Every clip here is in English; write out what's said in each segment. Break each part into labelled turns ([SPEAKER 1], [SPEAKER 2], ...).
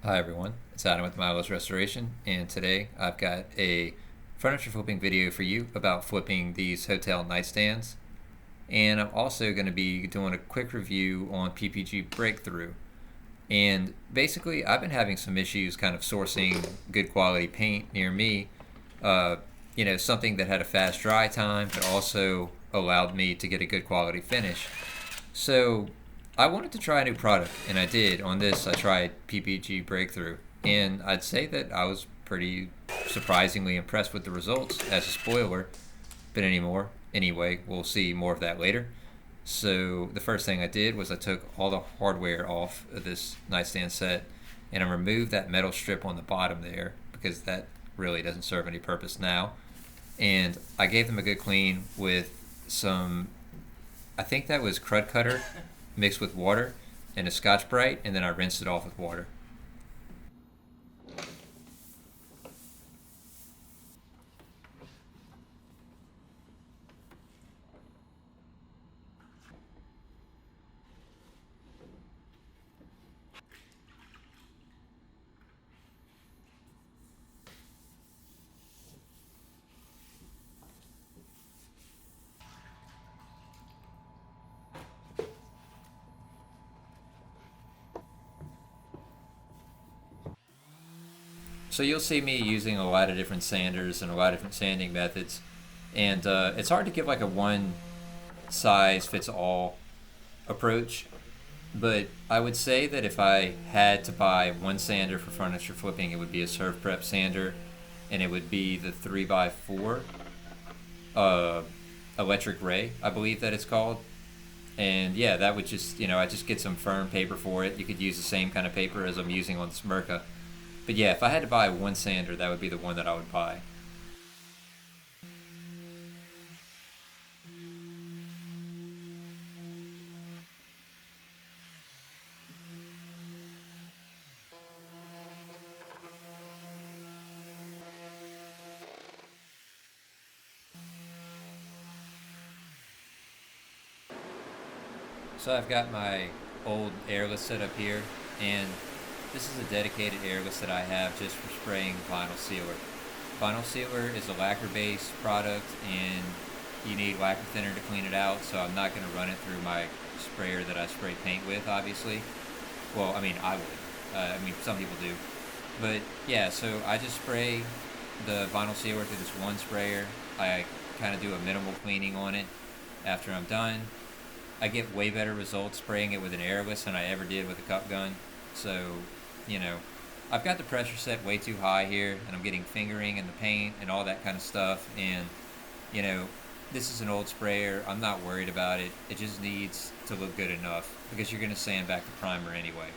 [SPEAKER 1] Hi everyone, it's Adam with Milo's Restoration, and today I've got a furniture flipping video for you about flipping these hotel nightstands. And I'm also going to be doing a quick review on PPG Breakthrough. And basically, I've been having some issues kind of sourcing good quality paint near me. Uh, something that had a fast dry time, but also allowed me to get a good quality finish. So I wanted to try a new product, and I did. On this, I tried PPG Breakthrough, and I'd say that I was pretty surprisingly impressed with the results. As a spoiler, but anyway, we'll see more of that later. So the first thing I did was I took all the hardware off of this nightstand set, and I removed that metal strip on the bottom there because that really doesn't serve any purpose now. And I gave them a good clean with some, I think that was Crud Cutter mixed with water and a Scotch Brite, and then I rinsed it off with water. So you'll see me using a lot of different sanders and a lot of different sanding methods, and it's hard to give like a one size fits all approach. But I would say that if I had to buy one sander for furniture flipping, it would be a Serve Prep sander, and it would be the 3x4 uh, Electric Ray, I believe that it's called. And yeah, that would just, I just get some firm paper for it. You could use the same kind of paper as I'm using on the Smurka. But yeah, if I had to buy one sander, that would be the one that I would buy. So I've got my old airless set up here, and this is a dedicated airless that I have just for spraying vinyl sealer. Vinyl sealer is a lacquer-based product, and you need lacquer thinner to clean it out, so I'm not going to run it through my sprayer that I spray paint with, obviously. Well, I mean, I would. Some people do. But yeah, so I just spray the vinyl sealer through this one sprayer. I kind of do a minimal cleaning on it after I'm done. I get way better results spraying it with an airless than I ever did with a cup gun. So, you know, I've got the pressure set way too high here, and I'm getting fingering in the paint and all that kind of stuff. And, you know, this is an old sprayer. I'm not worried about it. It just needs to look good enough because you're going to sand back the primer anyway.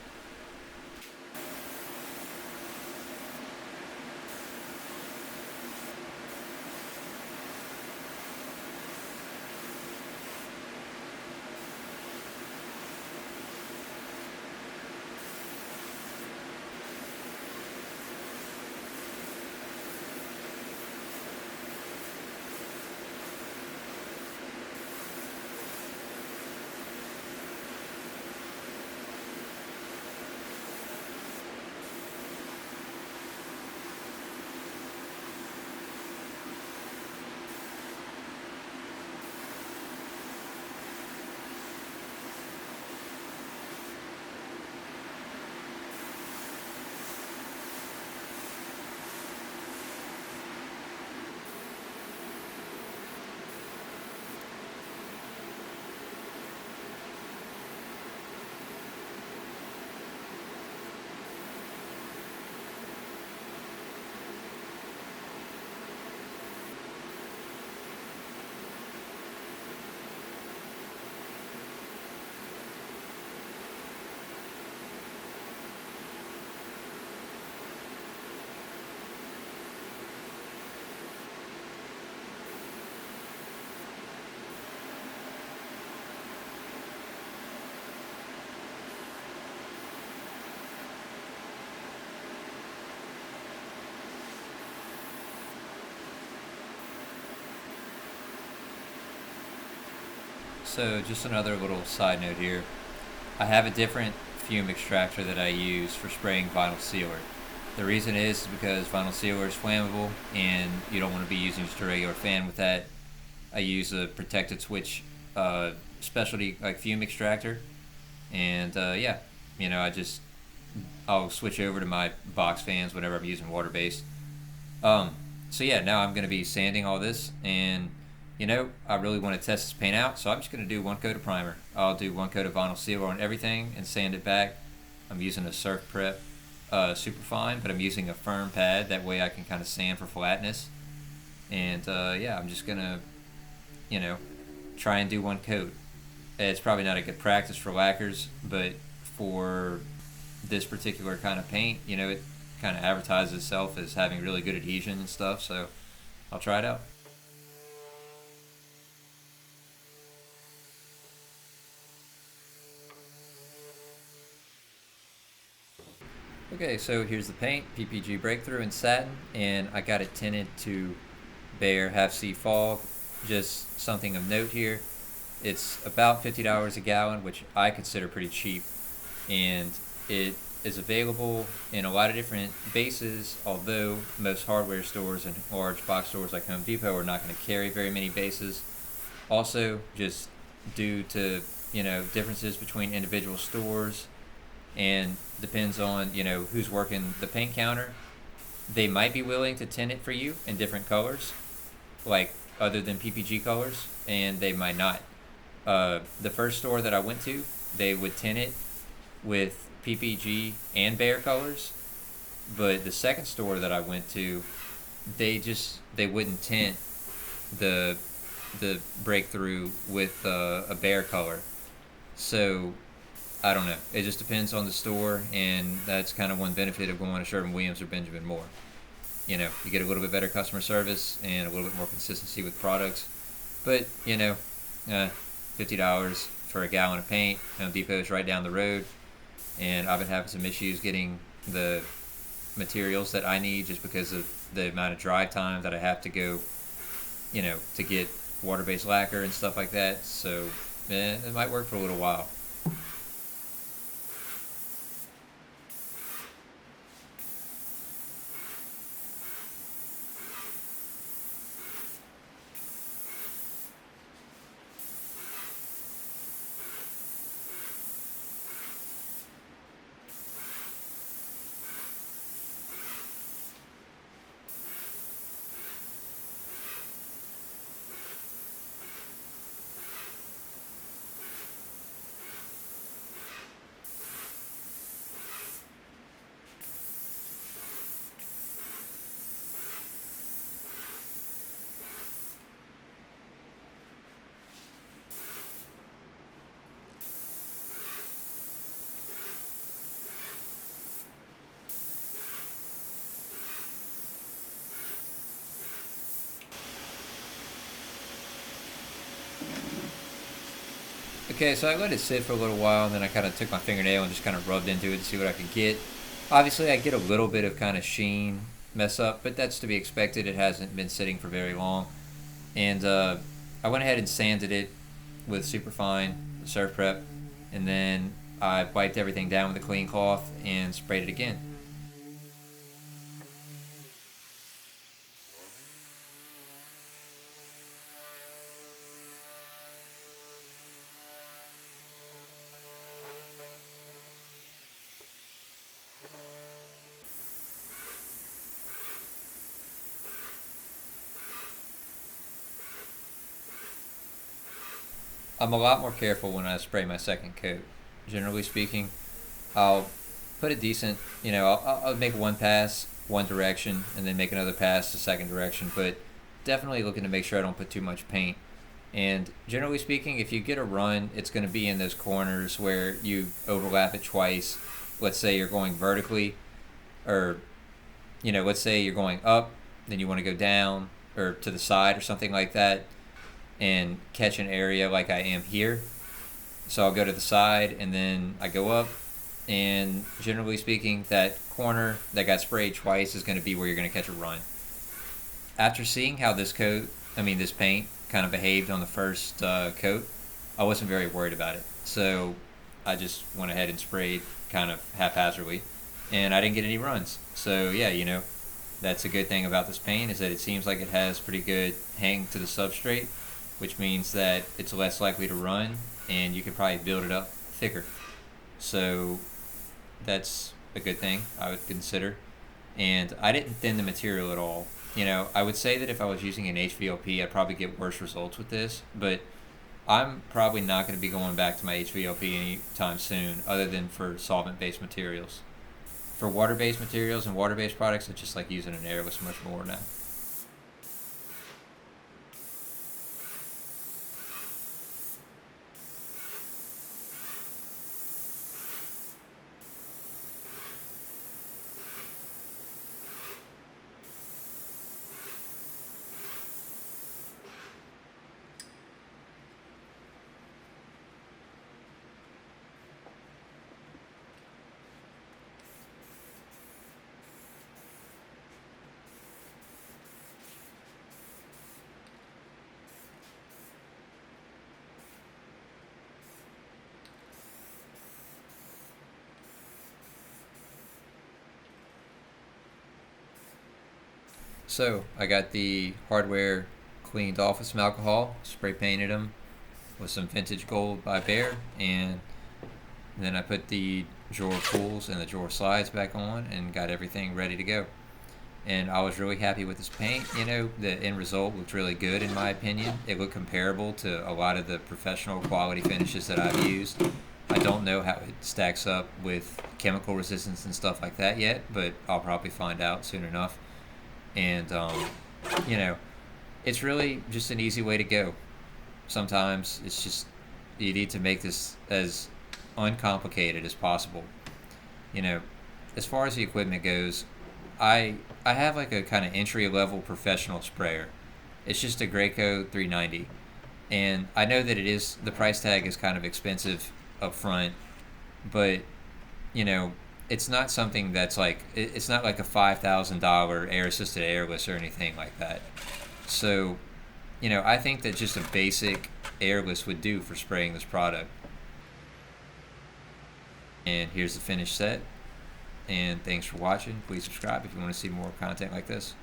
[SPEAKER 1] So just another little side note here. I have a different fume extractor that I use for spraying vinyl sealer. The reason is because vinyl sealer is flammable and you don't want to be using just a regular fan with that. I use a protected switch specialty like fume extractor, and yeah, I'll switch over to my box fans whenever I'm using water based. So yeah, now I'm going to be sanding all this, and I really want to test this paint out, so I'm just going to do one coat of primer. I'll do one coat of vinyl sealer on everything and sand it back. I'm using a Surf Prep Superfine, but I'm using a firm pad, that way I can kind of sand for flatness. And yeah, I'm just going to, try and do one coat. It's probably not a good practice for lacquers, but for this particular kind of paint, it kind of advertises itself as having really good adhesion and stuff, so I'll try it out. Okay, so here's the paint, PPG Breakthrough in satin, and I got it tinted to Behr Half C Fog. Just something of note here, it's about $50 a gallon, which I consider pretty cheap, and it is available in a lot of different bases, although most hardware stores and large box stores like Home Depot are not going to carry very many bases. Also, just due to differences between individual stores, and depends on who's working the paint counter, they might be willing to tint it for you in different colors, like other than PPG colors, and they might not. The first store that I went to, they would tint it with PPG and Behr colors, but the second store that I went to, they wouldn't tint the Breakthrough with a Behr color. So I don't know. It just depends on the store, and that's kind of one benefit of going to Sherwin-Williams or Benjamin Moore. You get a little bit better customer service and a little bit more consistency with products. But $50 for a gallon of paint. Home Depot is right down the road, and I've been having some issues getting the materials that I need just because of the amount of drive time that I have to go, to get water-based lacquer and stuff like that. So it might work for a little while. Okay, so I let it sit for a little while, and then I kind of took my fingernail and just kind of rubbed into it to see what I could get. Obviously, I get a little bit of kind of sheen mess up, but that's to be expected. It hasn't been sitting for very long. And I went ahead and sanded it with Superfine, Surf Prep, and then I wiped everything down with a clean cloth and sprayed it again. I'm a lot more careful when I spray my second coat. Generally speaking, I'll put a decent, I'll make one pass one direction and then make another pass the second direction, but definitely looking to make sure I don't put too much paint. And generally speaking, if you get a run, it's going to be in those corners where you overlap it twice. Let's say you're going vertically, or, let's say you're going up, then you want to go down or to the side or something like that, and catch an area like I am here. So I'll go to the side and then I go up, and generally speaking, that corner that got sprayed twice is going to be where you're going to catch a run. After seeing how this paint kind of behaved on the first coat, I wasn't very worried about it. So I just went ahead and sprayed kind of haphazardly, and I didn't get any runs. So yeah, that's a good thing about this paint, is that it seems like it has pretty good hang to the substrate, which means that it's less likely to run, and you could probably build it up thicker. So that's a good thing, I would consider. And I didn't thin the material at all. I would say that if I was using an HVLP, I'd probably get worse results with this, but I'm probably not going to be going back to my HVLP anytime soon, other than for solvent-based materials. For water-based materials and water-based products, I just like using an airless much more now. So I got the hardware cleaned off with some alcohol, spray painted them with some vintage gold by Behr, and then I put the drawer pulls and the drawer slides back on and got everything ready to go. And I was really happy with this paint. The end result looked really good in my opinion. It looked comparable to a lot of the professional quality finishes that I've used. I don't know how it stacks up with chemical resistance and stuff like that yet, but I'll probably find out soon enough. And you know, it's really just an easy way to go. Sometimes it's just, you need to make this as uncomplicated as possible. You know, as far as the equipment goes, I have like a kind of entry level professional sprayer. It's just a Graco 390, and I know that the price tag is kind of expensive up front, but you know, it's not something that's like, it's not like a $5,000 air assisted airless or anything like that. So, I think that just a basic airless would do for spraying this product. And here's the finished set. And thanks for watching. Please subscribe if you want to see more content like this.